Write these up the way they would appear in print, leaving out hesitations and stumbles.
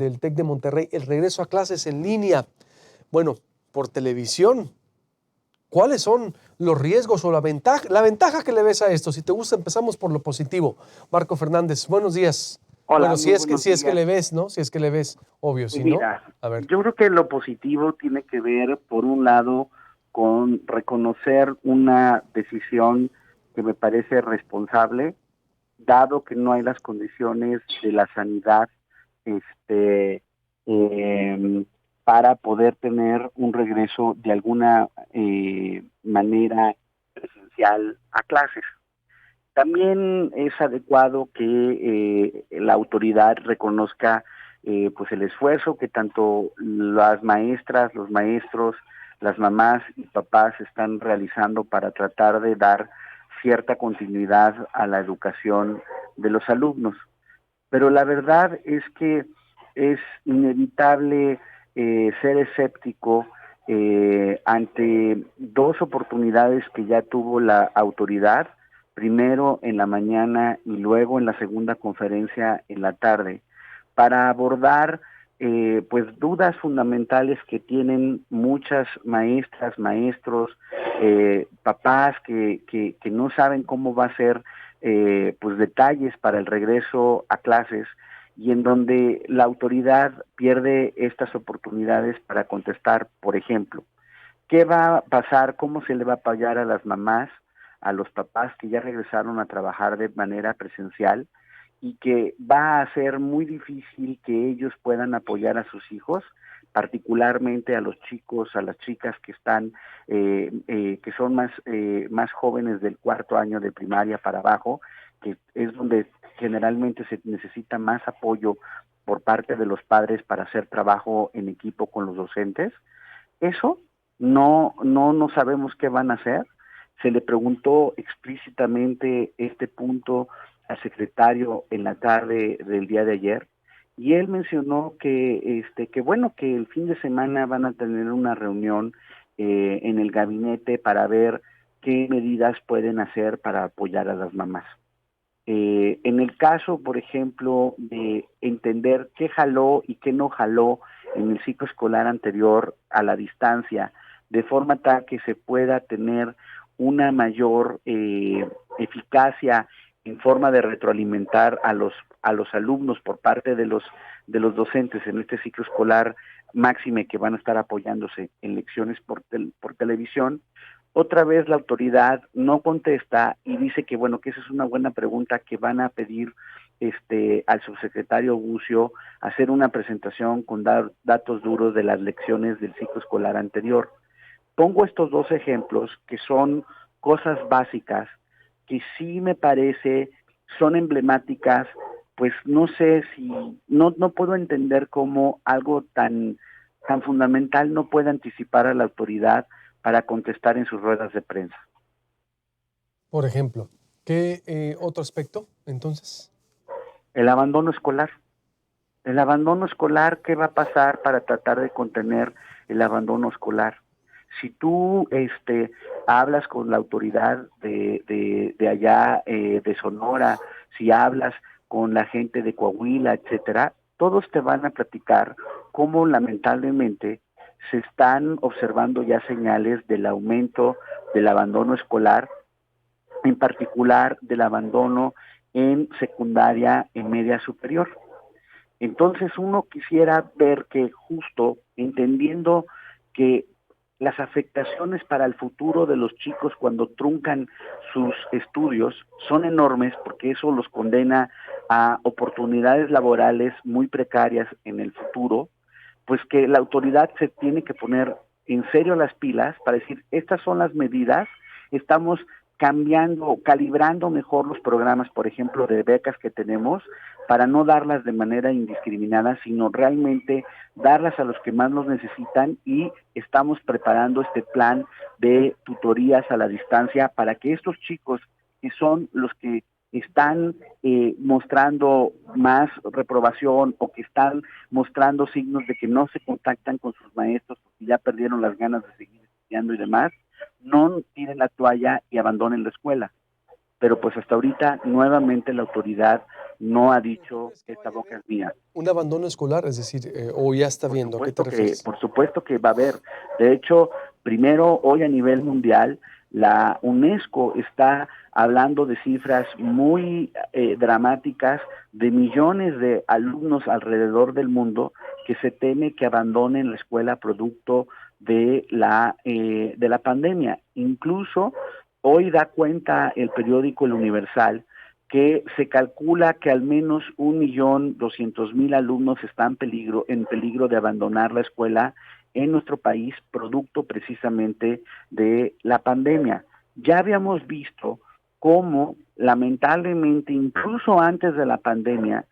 del TEC de Monterrey, el regreso a clases en línea. Bueno, por televisión. ¿Cuáles son los riesgos o la ventaja que le ves a esto? Si te gusta, empezamos por lo positivo. Marco Fernández, buenos días. Hola, Bueno, muy buenos si es que días. le ves, ¿no? Si es que le ves, obvio, Pues si no, mira, a ver. yo creo que lo positivo tiene que ver, por un lado, con reconocer una decisión que me parece responsable, dado que no hay las condiciones de la sanidad, este, eh, para poder tener un regreso de alguna manera presencial a clases. También es adecuado que la autoridad reconozca pues el esfuerzo que tanto las maestras, los maestros, las mamás y papás están realizando para tratar de dar cierta continuidad a la educación de los alumnos. Pero la verdad es que es inevitable ser escéptico ante dos oportunidades que ya tuvo la autoridad, primero en la mañana y luego en la segunda conferencia en la tarde, para abordar pues dudas fundamentales que tienen muchas maestras, maestros, papás que no saben cómo va a ser pues detalles para el regreso a clases, y en donde la autoridad pierde estas oportunidades para contestar, por ejemplo, ¿qué va a pasar? ¿Cómo se le va a pagar a las mamás, a los papás que ya regresaron a trabajar de manera presencial y que va a ser muy difícil que ellos puedan apoyar a sus hijos, particularmente a los chicos, a las chicas que están, que son más jóvenes del cuarto año de primaria para abajo, que es donde generalmente se necesita más apoyo por parte de los padres para hacer trabajo en equipo con los docentes? Eso no sabemos qué van a hacer. Se le preguntó explícitamente este punto al secretario en la tarde del día de ayer, y él mencionó que bueno, que el fin de semana van a tener una reunión en el gabinete para ver qué medidas pueden hacer para apoyar a las mamás. En el caso, por ejemplo, de entender qué jaló y qué no jaló en el ciclo escolar anterior a la distancia, de forma tal que se pueda tener una mayor eficacia en forma de retroalimentar a los alumnos por parte de los docentes en este ciclo escolar máxime, que van a estar apoyándose en lecciones por televisión. Otra vez la autoridad no contesta y dice que bueno, que esa es una buena pregunta, que van a pedir al subsecretario Bucio hacer una presentación con datos duros de las lecciones del ciclo escolar anterior. Pongo estos dos ejemplos que son cosas básicas que sí me parece son emblemáticas. Pues no sé si, no puedo entender cómo algo tan fundamental no puede anticipar a la autoridad para contestar en sus ruedas de prensa. Por ejemplo, ¿qué otro aspecto entonces? El abandono escolar. El abandono escolar, ¿qué va a pasar para tratar de contener el abandono escolar? Si tú hablas con la autoridad de allá, de Sonora, si hablas con la gente de Coahuila, etcétera, todos te van a platicar cómo lamentablemente se están observando ya señales del aumento del abandono escolar, en particular del abandono en secundaria, en media superior. Entonces uno quisiera ver que, justo entendiendo que las afectaciones para el futuro de los chicos cuando truncan sus estudios son enormes, porque eso los condena a oportunidades laborales muy precarias en el futuro, pues que la autoridad se tiene que poner en serio las pilas para decir, estas son las medidas, estamos cambiando, calibrando mejor los programas, por ejemplo, de becas que tenemos, para no darlas de manera indiscriminada, sino realmente darlas a los que más los necesitan, y estamos preparando este plan de tutorías a la distancia para que estos chicos, que son los que están mostrando más reprobación o que están mostrando signos de que no se contactan con sus maestros porque ya perdieron las ganas de seguir estudiando y demás, no tiren la toalla y abandonen la escuela. pero pues hasta ahorita nuevamente la autoridad no ha ¿Tú dicho crees que esta vaya a boca haber es mía. un abandono escolar? Es decir, o ya está viendo, ¿a qué te refieres? Por supuesto que va a haber. De hecho, primero hoy a nivel mundial, la UNESCO está hablando de cifras muy dramáticas de millones de alumnos alrededor del mundo que se teme que abandonen la escuela producto de la pandemia. Incluso hoy da cuenta el periódico El Universal que se calcula que al menos 1.200.000 alumnos están en peligro de abandonar la escuela en nuestro país, producto precisamente de la pandemia. Ya habíamos visto cómo, lamentablemente, incluso antes de la pandemia,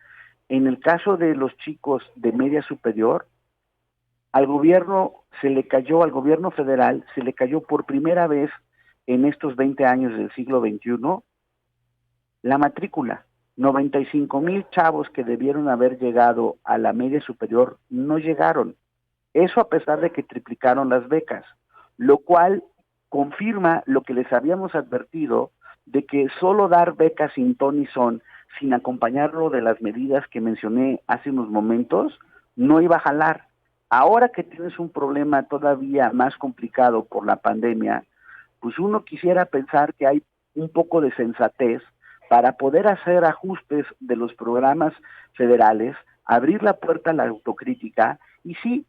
en el caso de los chicos de media superior, al gobierno federal se le cayó por primera vez en estos 20 años del siglo XXI la matrícula. 95,000 chavos que debieron haber llegado a la media superior no llegaron. Eso a pesar de que triplicaron las becas, lo cual confirma lo que les habíamos advertido de que solo dar becas sin ton y son, sin acompañarlo de las medidas que mencioné hace unos momentos, no iba a jalar. Ahora que tienes un problema todavía más complicado por la pandemia, pues uno quisiera pensar que hay un poco de sensatez para poder hacer ajustes de los programas federales, abrir la puerta a la autocrítica y sí,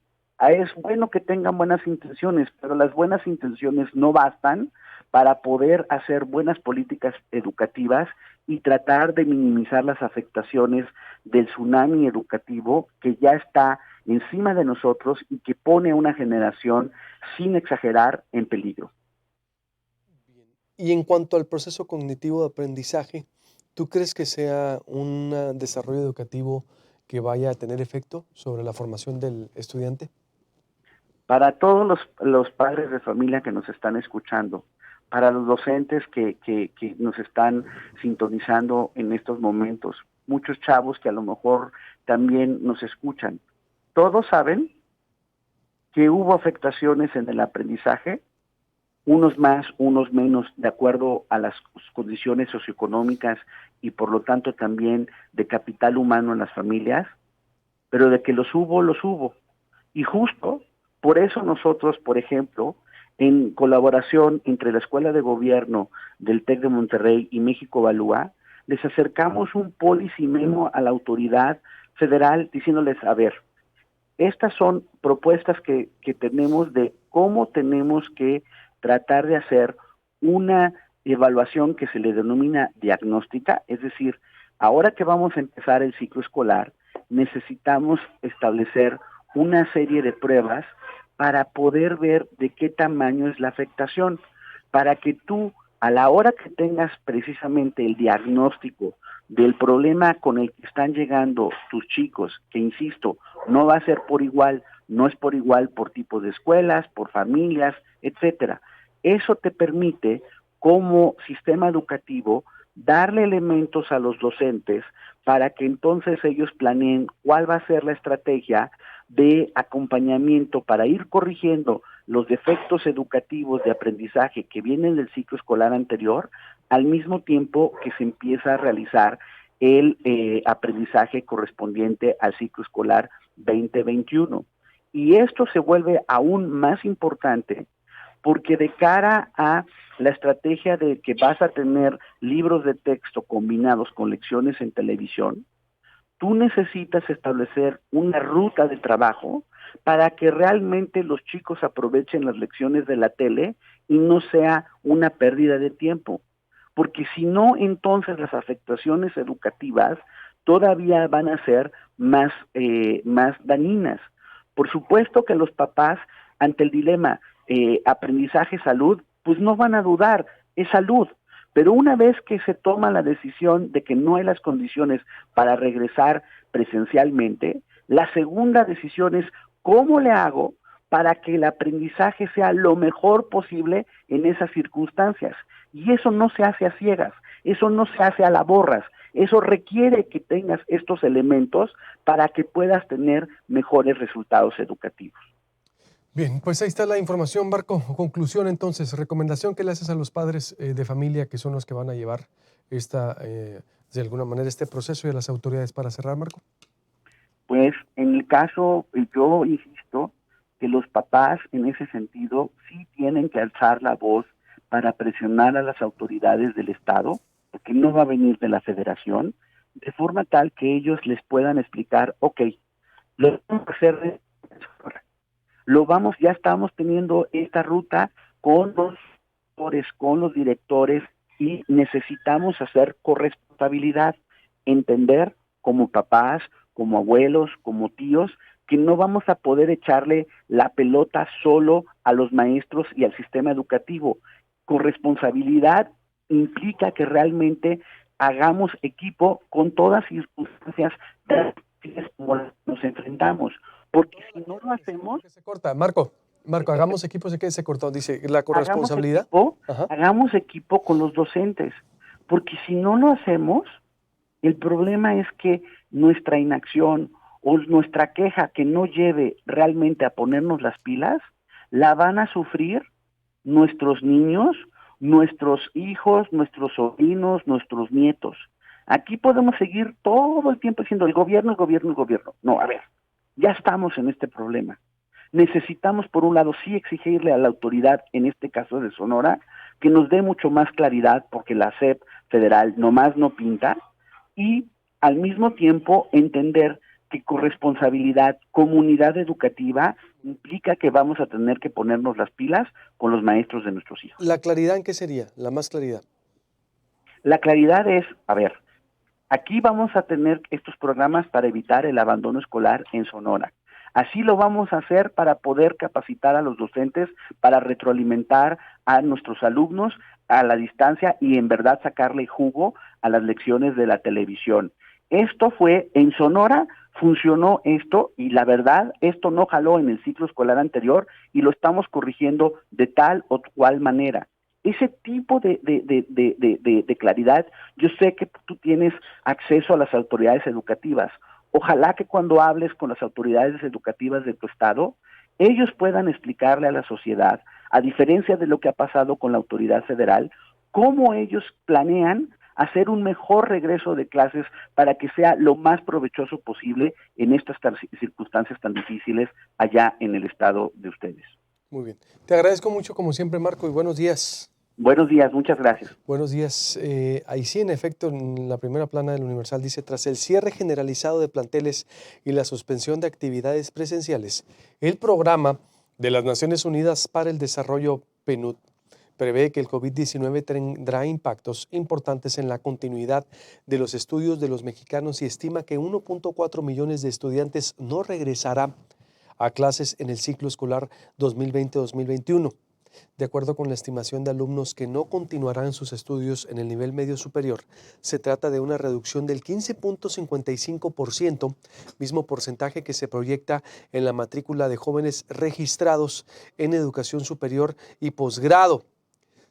es bueno que tengan buenas intenciones, pero las buenas intenciones no bastan para poder hacer buenas políticas educativas y tratar de minimizar las afectaciones del tsunami educativo que ya está encima de nosotros y que pone a una generación, sin exagerar, en peligro. Bien. Y en cuanto al proceso cognitivo de aprendizaje, ¿tú crees que sea un desarrollo educativo que vaya a tener efecto sobre la formación del estudiante? Para todos los padres de familia que nos están escuchando, para los docentes que nos están sintonizando en estos momentos, muchos chavos que a lo mejor también nos escuchan, todos saben que hubo afectaciones en el aprendizaje, unos más, unos menos, de acuerdo a las condiciones socioeconómicas y por lo tanto también de capital humano en las familias, pero de que los hubo, los hubo. Y justo por eso nosotros, por ejemplo, en colaboración entre la Escuela de Gobierno del TEC de Monterrey y México Evalúa, les acercamos un policy memo a la autoridad federal diciéndoles, a ver, estas son propuestas que tenemos de cómo tenemos que tratar de hacer una evaluación que se le denomina diagnóstica, es decir, ahora que vamos a empezar el ciclo escolar, necesitamos establecer una serie de pruebas para poder ver de qué tamaño es la afectación, para que tú, a la hora que tengas precisamente el diagnóstico del problema con el que están llegando tus chicos, que insisto, no va a ser por igual, no es por igual por tipo de escuelas, por familias, etcétera. Eso te permite, como sistema educativo, darle elementos a los docentes para que entonces ellos planeen cuál va a ser la estrategia de acompañamiento para ir corrigiendo los defectos educativos de aprendizaje que vienen del ciclo escolar anterior, al mismo tiempo que se empieza a realizar el aprendizaje correspondiente al ciclo escolar 2021. Y esto se vuelve aún más importante porque de cara a la estrategia de que vas a tener libros de texto combinados con lecciones en televisión, tú necesitas establecer una ruta de trabajo para que realmente los chicos aprovechen las lecciones de la tele y no sea una pérdida de tiempo. Porque si no, entonces las afectaciones educativas todavía van a ser más dañinas. Por supuesto que los papás, ante el dilema aprendizaje-salud, pues no van a dudar, es salud. Pero una vez que se toma la decisión de que no hay las condiciones para regresar presencialmente, la segunda decisión es cómo le hago para que el aprendizaje sea lo mejor posible en esas circunstancias. Y eso no se hace a ciegas, eso no se hace a la borras, eso requiere que tengas estos elementos para que puedas tener mejores resultados educativos. Bien, pues ahí está la información, Marco. Conclusión entonces, recomendación que le haces a los padres de familia que son los que van a llevar de alguna manera este proceso y a las autoridades para cerrar, Marco? Pues en el caso, yo insisto que los papás en ese sentido sí tienen que alzar la voz para presionar a las autoridades del Estado, porque no va a venir de la Federación, de forma tal que ellos les puedan explicar, ok, lo vamos a hacer ya estamos teniendo esta ruta con los con los directores y necesitamos hacer corresponsabilidad, entender como papás, como abuelos, como tíos, que no vamos a poder echarle la pelota solo a los maestros y al sistema educativo. Corresponsabilidad implica que realmente hagamos equipo con todas circunstancias como las que nos enfrentamos, porque si no lo hacemos, Se corta, Marco, hagamos equipos de que se cortó, dice, la hagamos corresponsabilidad. hagamos equipo con los docentes, porque si no lo hacemos, el problema es que nuestra inacción o nuestra queja que no lleve realmente a ponernos las pilas, la van a sufrir nuestros niños, nuestros hijos, nuestros sobrinos, nuestros nietos. Aquí podemos seguir todo el tiempo diciendo el gobierno, el gobierno, el gobierno. No, a ver, ya estamos en este problema. Necesitamos, por un lado, sí exigirle a la autoridad, en este caso de Sonora, que nos dé mucho más claridad, porque la SEP federal nomás no pinta, y al mismo tiempo entender que corresponsabilidad, comunidad educativa, implica que vamos a tener que ponernos las pilas con los maestros de nuestros hijos. ¿La claridad en qué sería? La más claridad. La claridad es, a ver, aquí vamos a tener estos programas para evitar el abandono escolar en Sonora. Así lo vamos a hacer para poder capacitar a los docentes, para retroalimentar a nuestros alumnos a la distancia y en verdad sacarle jugo a las lecciones de la televisión. Esto fue en Sonora, funcionó esto y la verdad, esto no jaló en el ciclo escolar anterior y lo estamos corrigiendo de tal o cual manera. Ese tipo de claridad, yo sé que tú tienes acceso a las autoridades educativas. Ojalá que cuando hables con las autoridades educativas de tu estado, ellos puedan explicarle a la sociedad, a diferencia de lo que ha pasado con la autoridad federal, cómo ellos planean hacer un mejor regreso de clases para que sea lo más provechoso posible en estas circunstancias tan difíciles allá en el estado de ustedes. Muy bien. Te agradezco mucho, como siempre, Marco, y buenos días. Buenos días, muchas gracias. Buenos días. Ahí sí, en efecto, en la primera plana del Universal dice, tras el cierre generalizado de planteles y la suspensión de actividades presenciales, el programa de las Naciones Unidas para el Desarrollo, PNUD, prevé que el COVID-19 tendrá impactos importantes en la continuidad de los estudios de los mexicanos y estima que 1.4 millones de estudiantes no regresarán a clases en el ciclo escolar 2020-2021. De acuerdo con la estimación de alumnos que no continuarán sus estudios en el nivel medio superior, se trata de una reducción del 15.55%, mismo porcentaje que se proyecta en la matrícula de jóvenes registrados en educación superior y posgrado.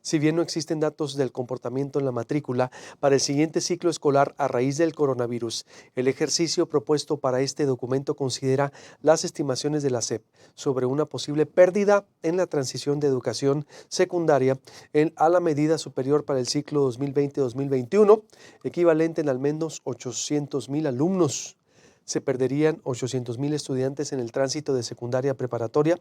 Si bien no existen datos del comportamiento en la matrícula para el siguiente ciclo escolar a raíz del coronavirus, el ejercicio propuesto para este documento considera las estimaciones de la SEP sobre una posible pérdida en la transición de educación secundaria a la medida superior para el ciclo 2020-2021, equivalente en al menos 800,000 alumnos. Se perderían 800,000 estudiantes en el tránsito de secundaria preparatoria,